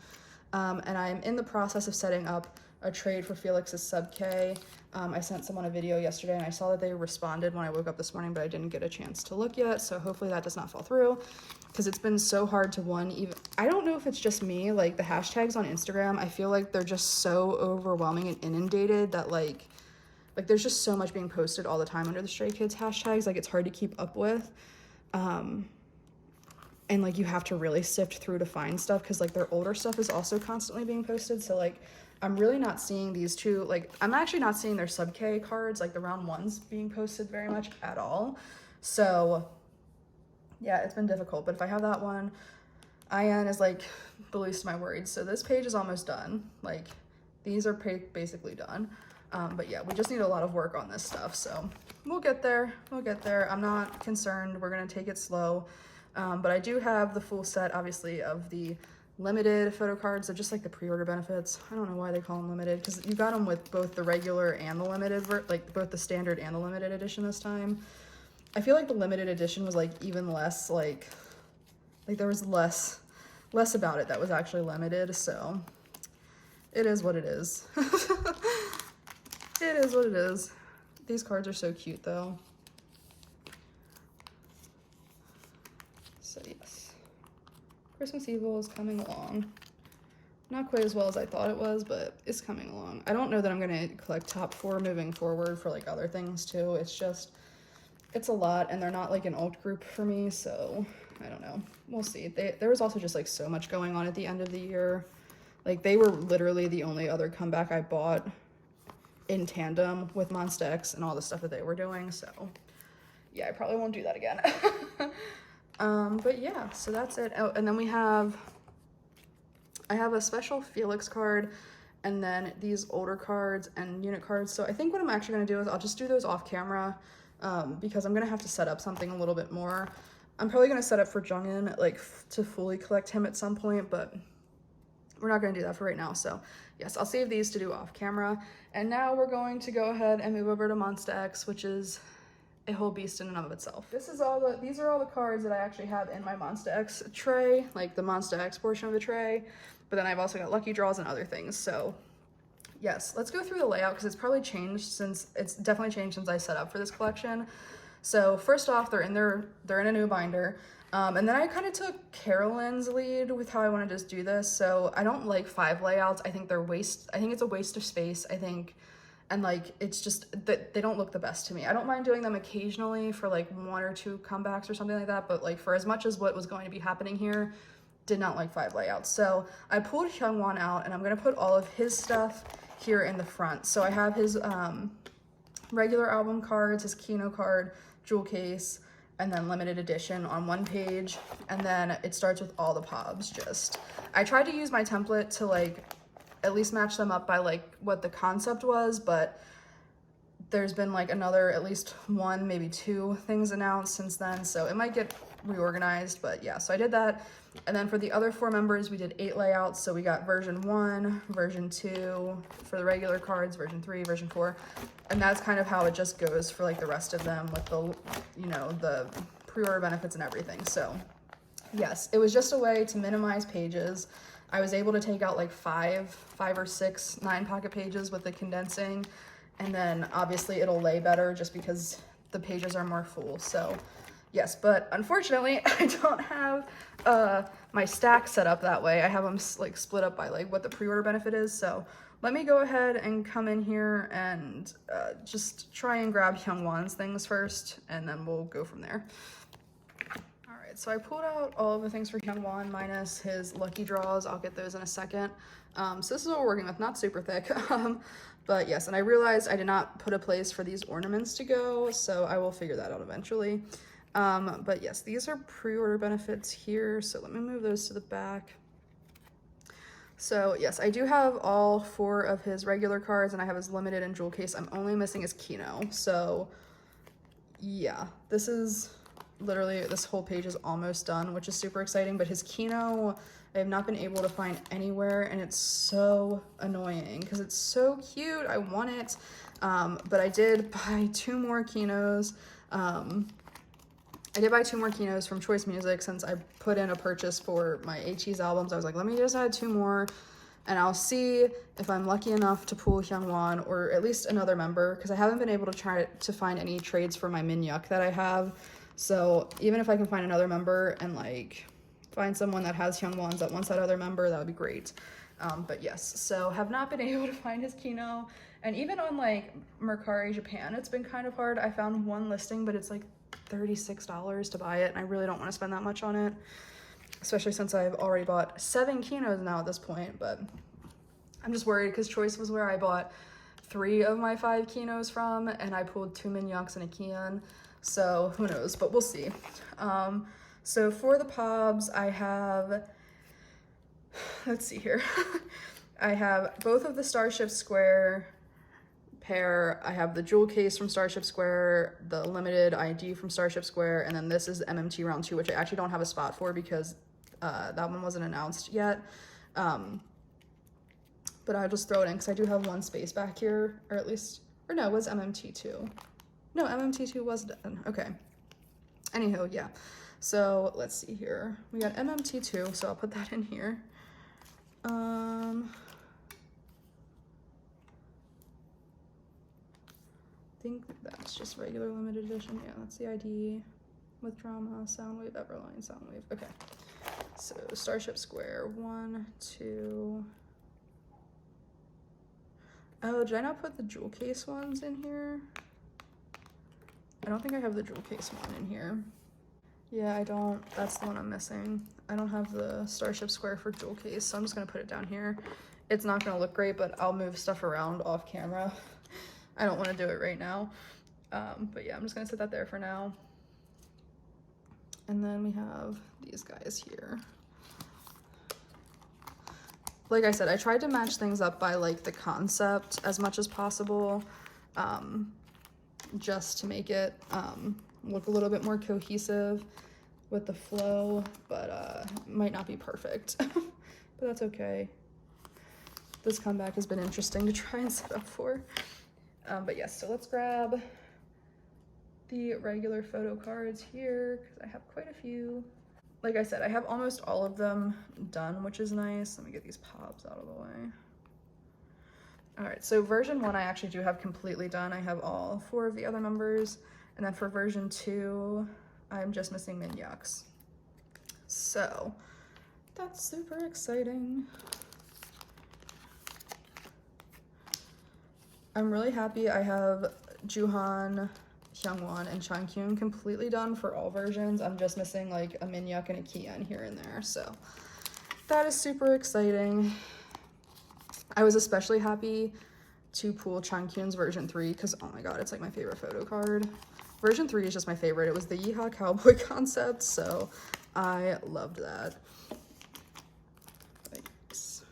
And I'm in the process of setting up a trade for Felix's sub K. I sent someone a video yesterday and I saw that they responded when I woke up this morning, but I didn't get a chance to look yet. So hopefully that does not fall through because it's been so hard to I don't know if it's just me, like the hashtags on Instagram, I feel like they're just so overwhelming and inundated that like there's just so much being posted all the time under the Stray Kids hashtags. Like it's hard to keep up with. And like you have to really sift through to find stuff because like their older stuff is also constantly being posted. So like I'm really not seeing these two, like I'm actually not seeing their sub K cards, like the round ones being posted very much at all. So yeah, it's been difficult, but if I have that one, IN is like the least of my worries. So this page is almost done. Like these are basically done. But yeah, we just need a lot of work on this stuff. So we'll get there. I'm not concerned. We're going to take it slow. But I do have the full set, obviously, of the limited photo cards. They're just like the pre-order benefits. I don't know why they call them limited, because you got them with both the regular and the limited, like both the standard and the limited edition this time. I feel like the limited edition was like even less, like there was less about it that was actually limited. So it is what it is. It is what it is. These cards are so cute though. So yes, Christmas Evil is coming along. Not quite as well as I thought it was, but it's coming along. I don't know that I'm gonna collect top 4 moving forward for like other things too. It's a lot, and they're not like an alt group for me, so I don't know. We'll see. There was also just like so much going on at the end of the year. Like they were literally the only other comeback I bought in tandem with Monsta X and all the stuff that they were doing, so yeah, I probably won't do that again. But yeah, so that's it. Oh, and then I have a special Felix card and then these older cards and unit cards. So I think what I'm actually going to do is I'll just do those off camera because I'm going to have to set up something a little bit more. I'm probably going to set up for Jungin, like to fully collect him at some point, but we're not going to do that for right now. So yes, I'll save these to do off camera. And now we're going to go ahead and move over to Monsta X, which is a whole beast in and of itself. These are all the cards that I actually have in my Monsta X tray, like the Monsta X portion of the tray, but then I've also got lucky draws and other things. So yes, let's go through the layout because it's definitely changed since I set up for this collection. So first off, they're in a new binder. And then I kind of took Carolyn's lead with how I want to just do this. So I don't like 5 layouts. I think it's a waste of space. And like, it's just that they don't look the best to me. I don't mind doing them occasionally for like 1 or 2 comebacks or something like that. But like for as much as what was going to be happening here, did not like 5 layouts. So I pulled Hyungwon out and I'm going to put all of his stuff here in the front. So I have his regular album cards, his Kino card, jewel case, and then limited edition on one page. And then it starts with all the pobs. I tried to use my template to like at least match them up by like what the concept was, but there's been like another at least 1, maybe 2 things announced since then, so it might get reorganized. But yeah, so I did that. And then for the other 4 members, we did 8 layouts. So we got version 1, version 2 for the regular cards, version 3, version 4, and that's kind of how it just goes for like the rest of them with the, you know, the pre-order benefits and everything. So yes, it was just a way to minimize pages. I was able to take out like five or six 9-pocket pages with the condensing, and then obviously it'll lay better just because the pages are more full. So yes, but unfortunately I don't have my stack set up that way. I have them like split up by like what the pre-order benefit is. So let me go ahead and come in here and just try and grab Hyungwon's things first, and then we'll go from there. So I pulled out all of the things for Hyungwon minus his lucky draws. I'll get those in a second. So this is what we're working with, not super thick. But yes, and I realized I did not put a place for these ornaments to go, so I will figure that out eventually. But yes, these are pre-order benefits here, so let me move those to the back. So yes, I do have all 4 of his regular cards, and I have his limited and jewel case. I'm only missing his Kino. So yeah, this is literally, this whole page is almost done, which is super exciting. But his Kino, I have not been able to find anywhere, and it's so annoying because it's so cute. I want it. But I did buy 2 more Kinos. I did buy 2 more Kinos from Choice Music since I put in a purchase for my Ateez albums. I was like, let me just add 2 more, and I'll see if I'm lucky enough to pull Hyungwon or at least another member, because I haven't been able to try to find any trades for my Minyuk that I have. So even if I can find another member and like find someone that has Hyungwons that wants that other member, that would be great. But yes, so have not been able to find his Kino, and even on like Mercari Japan, it's been kind of hard. I found one listing, but it's like $36 to buy it, and I really don't want to spend that much on it, especially since I've already bought 7 Kinos now at this point. But I'm just worried because Choice was where I bought 3 of my 5 Kinos from, and I pulled 2 Minyuks and a Kian, so who knows, but we'll see. So for the Pobs, I have, let's see here. I have both of the Starship Square pair. I have the jewel case from Starship Square, the limited ID from Starship Square, and then this is MMT round 2, which I actually don't have a spot for because that one wasn't announced yet. But I'll just throw it in because I do have 1 space back here, or at least, or no, it was MMT2. No, MMT2 was done. Okay. Anywho, yeah. So let's see here. We got MMT2, so I'll put that in here. I think that's just regular limited edition. Yeah, that's the ID with drama, Soundwave, Everline, Soundwave. Okay. So Starship Square, 1, 2. Oh, did I not put the jewel case ones in here? I don't think I have the jewel case one in here. Yeah, I don't. That's the one I'm missing. I don't have the Starship Square for jewel case, so I'm just gonna put it down here. It's not gonna look great, but I'll move stuff around off camera. I don't want to do it right now. But yeah, I'm just gonna set that there for now. And then we have these guys here. Like I said, I tried to match things up by like the concept as much as possible, just to make it look a little bit more cohesive with the flow, but might not be perfect, but that's okay. This comeback has been interesting to try and set up for. But yes, so let's grab the regular photo cards here because I have quite a few. Like I said, I have almost all of them done, which is nice. Let me get these Pobs out of the way. All right, so version 1 I actually do have completely done. I have all 4 of the other members. And then for version 2, I'm just missing Minyuks. So that's super exciting. I'm really happy I have Juhan, Hyungwon, and Changkyun completely done for all versions. I'm just missing like a Minyuk and a Kian here and there. So that is super exciting. I was especially happy to pull Changkyun's version 3 because, oh my god, it's like my favorite photo card. Version 3 is just my favorite. It was the Yeehaw Cowboy concept, so I loved that. Thanks.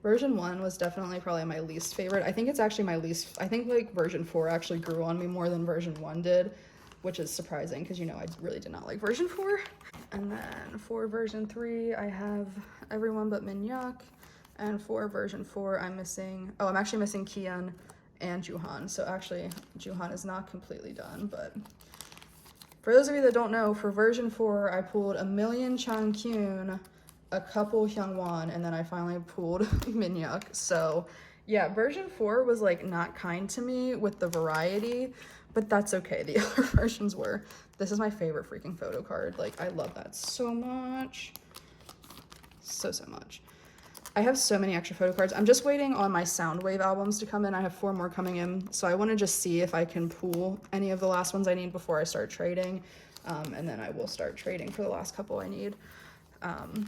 Version 1 was definitely probably my least favorite. I think it's actually my least, I think like version 4 actually grew on me more than version 1 did, which is surprising because, you know, I really did not like version 4. And then for version 3, I have everyone but Minyuk. And for version 4, I'm actually missing Kian and Juhan. So actually, Juhan is not completely done, but For those of you that don't know, for version 4, I pulled a million Changkyun, a couple Hyungwon, and then I finally pulled Minhyuk. So yeah, version 4 was like not kind to me with the variety, but that's okay. The other versions were. This is my favorite freaking photo card. Like, I love that so much. So much. I have so many extra photo cards. I'm just waiting on my Soundwave albums to come in. I have 4 more coming in. So I want to just see if I can pull any of the last ones I need before I start trading. And then I will start trading for the last couple I need. And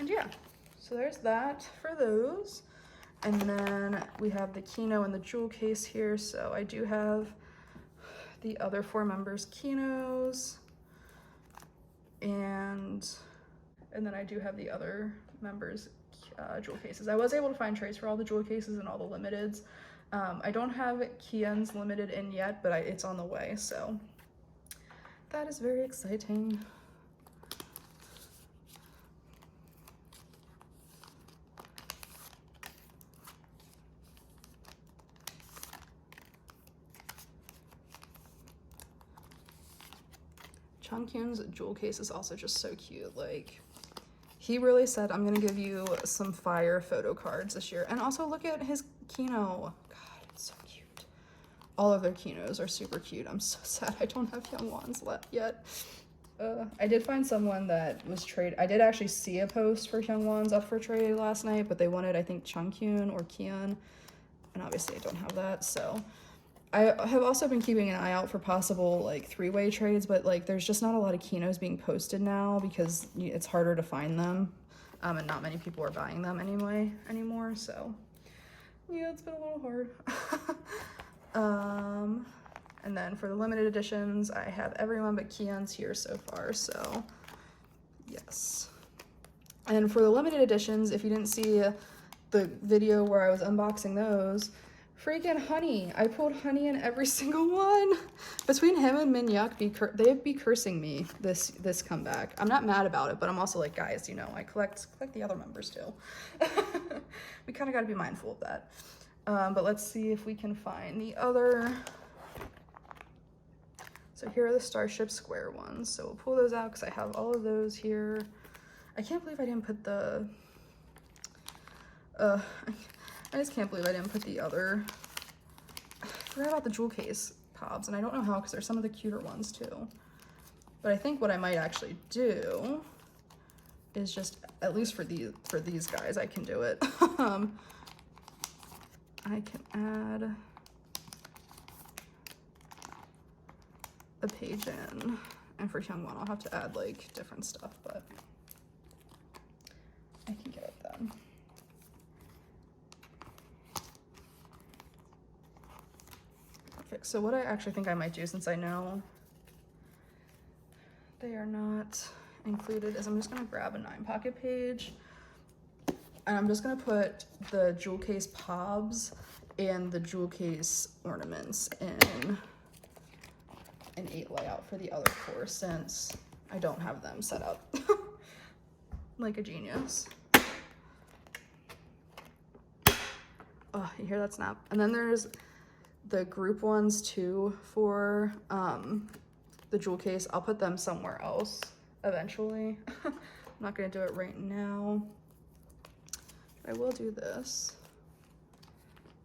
yeah, so there's that for those. And then we have the Kino and the jewel case here. So I do have the other 4 members' Kinos. And then I do have the other members' jewel cases. I was able to find trades for all the jewel cases and all the limiteds. I don't have Kian's limited in yet, but it's on the way. So that is very exciting. Changkyun's jewel case is also just so cute. Like, he really said, I'm gonna give you some fire photo cards this year. And also look at his Kino. God, it's so cute. All of their Kinos are super cute. I'm so sad I don't have Hyungwons left yet. I did find someone that was trade. I did actually see a post for Hyungwons up for trade last night, but they wanted, I think, Changkyun or Kian. And obviously I don't have that, so. I have also been keeping an eye out for possible like 3-way trades, but like there's just not a lot of Kinos being posted now because it's harder to find them, and not many people are buying them anymore. So yeah, it's been a little hard. And then for the limited editions, I have everyone but Kian's here so far. So yes. And for the limited editions, if you didn't see the video where I was unboxing those. Freaking Honey. I pulled Honey in every single one. Between him and Minhyuk, they'd be cursing me this comeback. I'm not mad about it, but I'm also like, guys, you know, I collect the other members too. We kind of got to be mindful of that. But let's see if we can find the other. So here are the Starship Square ones. So we'll pull those out because I have all of those here. I can't believe I didn't put the... I just can't believe I didn't put the other. I forgot about the jewel case pobs, and I don't know how because there's some of the cuter ones too. But I think what I might actually do is just, at least for these guys, I can do it. I can add a page in, and for Hyungwon I'll have to add like different stuff, but I can get it done. So what I actually think I might do, since I know they are not included, is I'm just gonna grab a 9-pocket page and I'm just gonna put the jewel case pobs and the jewel case ornaments in an 8 layout for the other 4 since I don't have them set up like a genius. Oh, you hear that snap? And then there's the group ones too for the jewel case. I'll put them somewhere else eventually. I'm not gonna do it right now. I will do this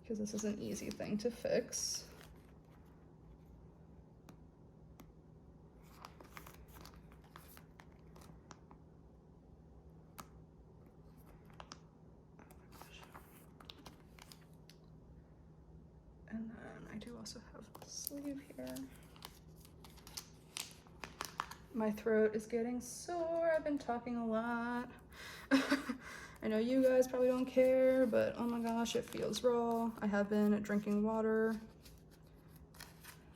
because this is an easy thing to fix. And then I do also have a sleeve here. My throat is getting sore. I've been talking a lot. I know you guys probably don't care, but oh my gosh, it feels raw. I have been drinking water,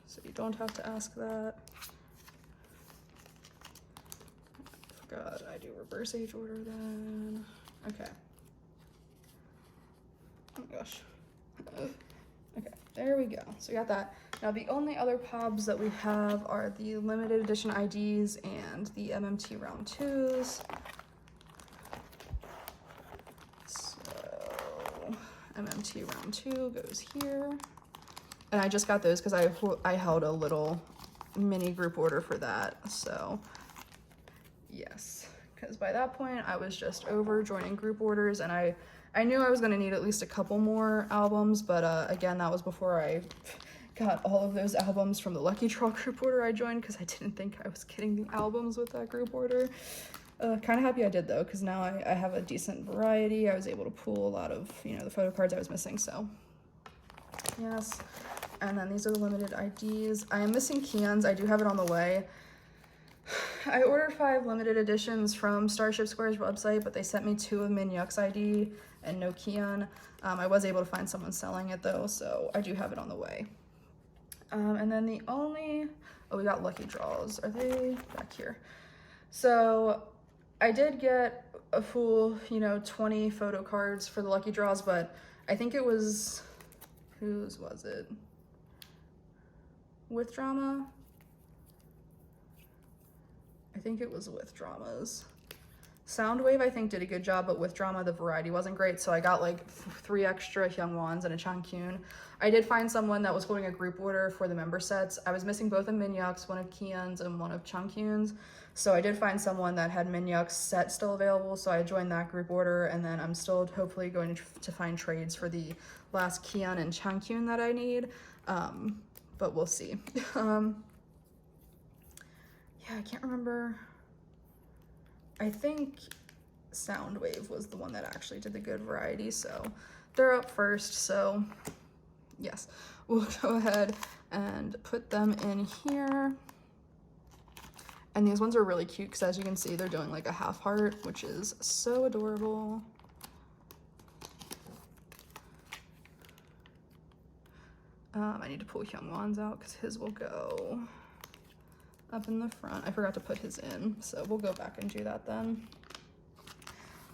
so you don't have to ask that. I forgot I do reverse age order then. Okay. Oh my gosh. Okay, there we go. So we got that. Now the only other pobs that we have are the limited edition IDs and the MMT round 2s. So MMT round 2 goes here. And I just got those because I held a little mini group order for that. So yes, because by that point I was just over joining group orders, and I knew I was going to need at least a couple more albums, but again, that was before I got all of those albums from the Lucky Draw group order I joined, because I didn't think I was getting the albums with that group order. Kind of happy I did though, because now I have a decent variety. I was able to pull a lot of, you know, the photo cards I was missing, so yes. And then these are the limited IDs. I am missing Kians. I do have it on the way. I ordered 5 limited editions from Starship Square's website, but they sent me 2 of Min Yuck's ID and no Kian. I was able to find someone selling it though, so I do have it on the way. And then the only, oh, we got Lucky Draws. Are they back here? So I did get a full, you know, 20 photo cards for the Lucky Draws, but I think it was, whose was it? With Drama? I think it was With Drama's. Soundwave, I think, did a good job, but With Drama, the variety wasn't great, so I got like 3 extra Hyungwons and a Changkyun. I did find someone that was holding a group order for the member sets. I was missing both of Min Yuck's, one of Kian's, and one of Changkyun's, so I did find someone that had Min Yuck's set still available, so I joined that group order, and then I'm still hopefully going to find trades for the last Kian and Changkyun that I need, but we'll see. Yeah, I can't remember. I think Soundwave was the one that actually did the good variety, so they're up first, so yes. We'll go ahead and put them in here. And these ones are really cute because, as you can see, they're doing like a half heart, which is so adorable. I need to pull Hyungwon's out because his will go up in the front. I forgot to put his in, so we'll go back and do that then.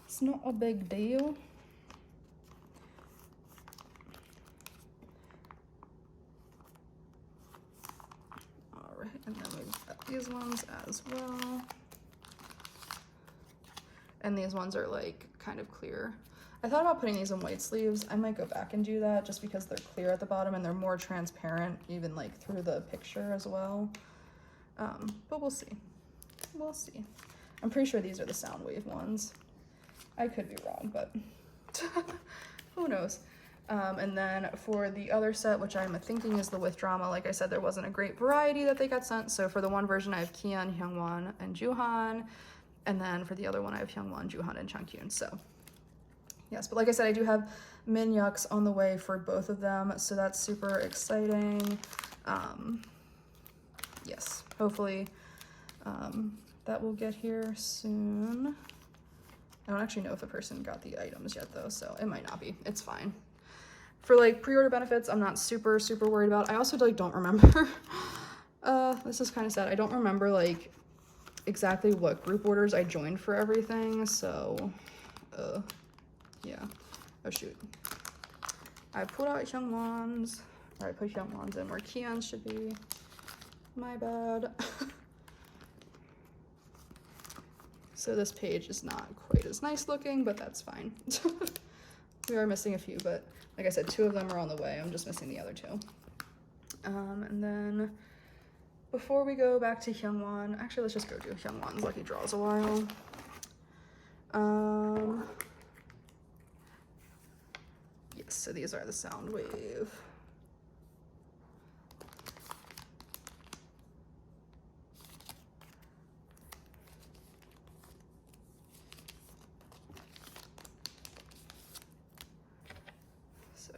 It's not a big deal. All right, and then we've got these ones as well. And these ones are like kind of clear. I thought about putting these in white sleeves. I might go back and do that just because they're clear at the bottom and they're more transparent, even like through the picture as well. But we'll see. We'll see. I'm pretty sure these are the Soundwave ones. I could be wrong, but who knows? And then for the other set, which I'm thinking is the With Drama, like I said, there wasn't a great variety that they got sent. So for the one version, I have Kian, Hyungwon, and Juhan. And then for the other one, I have Hyungwon, Juhan, and Changkyun. So yes, but like I said, I do have Min Yuck's on the way for both of them. So that's super exciting. Yes, hopefully that will get here soon. I don't actually know if the person got the items yet though, so it might not be. It's fine. For like pre-order benefits, I'm not super worried about. I also like don't remember. This is kind of sad. I don't remember like exactly what group orders I joined for everything, so yeah. Oh shoot. I pulled out Hyungwon's, or I put Hyungwon's in where Kian's should be. My bad. So this page is not quite as nice looking, but that's fine. We are missing a few, but like I said, 2 of them are on the way. I'm just missing the other 2. And then before we go back to Hyungwon, actually let's just go do Hyungwon's Lucky Draws a while. Yes, so these are the Soundwave.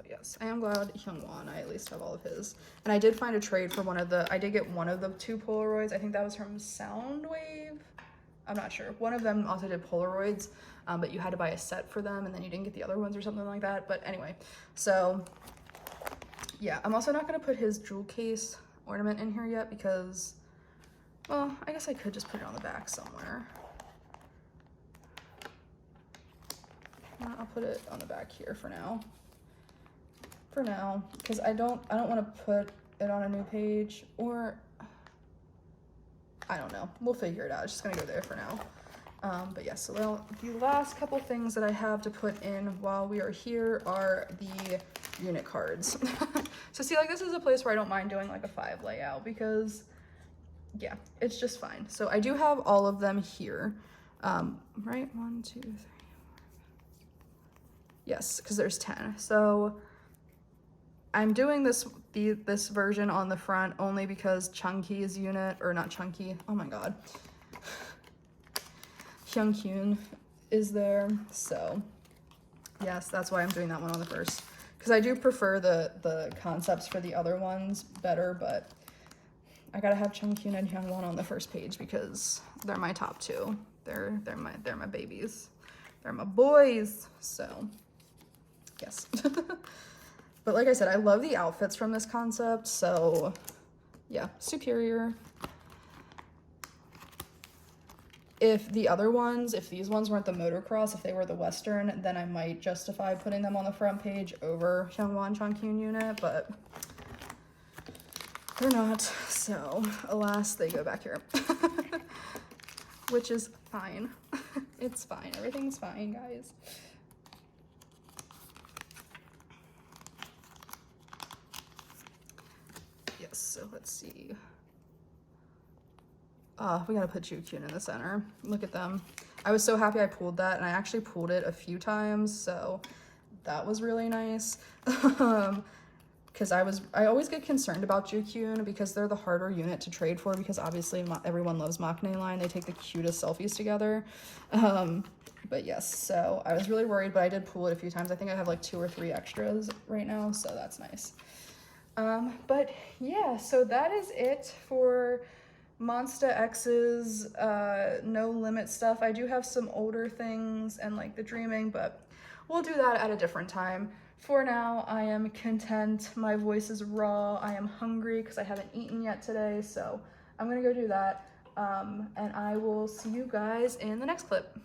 Yes, I am glad Hyungwon, I at least have all of his. And I did find a trade for one of the, I did get one of the 2 Polaroids. I think that was from Soundwave. I'm not sure. One of them also did Polaroids, but you had to buy a set for them and then you didn't get the other ones or something like that. But anyway, so yeah, I'm also not going to put his jewel case ornament in here yet because, well, I guess I could just put it on the back somewhere. I'll put it on the back here for now. Because I don't want to put it on a new page, or I don't know. We'll figure it out. It's just gonna go there for now. But yes, so the last couple things that I have to put in while we are here are the unit cards. So see, like this is a place where I don't mind doing like a 5 layout because yeah, it's just fine. So I do have all of them here. Right, 1, 2, 3, 4. Yes, because there's 10. So I'm doing this version on the front only because Chunky's unit, or not Chunky, oh my god, Hyunkyun is there. So yes, that's why I'm doing that one on the first. Because I do prefer the concepts for the other ones better, but I gotta have Chungkyun and Hyungwon on the first page because they're my top two. They're my babies. They're my boys. So yes. But like I said, I love the outfits from this concept. So yeah, superior. If the other ones, if these ones weren't the motocross, if they were the Western, then I might justify putting them on the front page over Hyungwon Chungkyun unit, but they're not. So alas, they go back here. Which is fine. It's fine. Everything's fine, guys. Yes, so let's see. We gotta put Jukyun in the center. Look at them. I was so happy I pulled that, and I actually pulled it a few times, so that was really nice. Because I always get concerned about Jukyun because they're the harder unit to trade for, because obviously everyone loves Maknae line. They take the cutest selfies together. But yes, so I was really worried, but I did pull it a few times. I think I have like 2 or 3 extras right now, so that's nice. But yeah, so that is it for Monsta X's no limit stuff. I do have some older things and like the dreaming, but we'll do that at a different time. For now, I am content. My voice is raw. I am hungry because I haven't eaten yet today, so I'm gonna go do that. And I will see you guys in the next clip.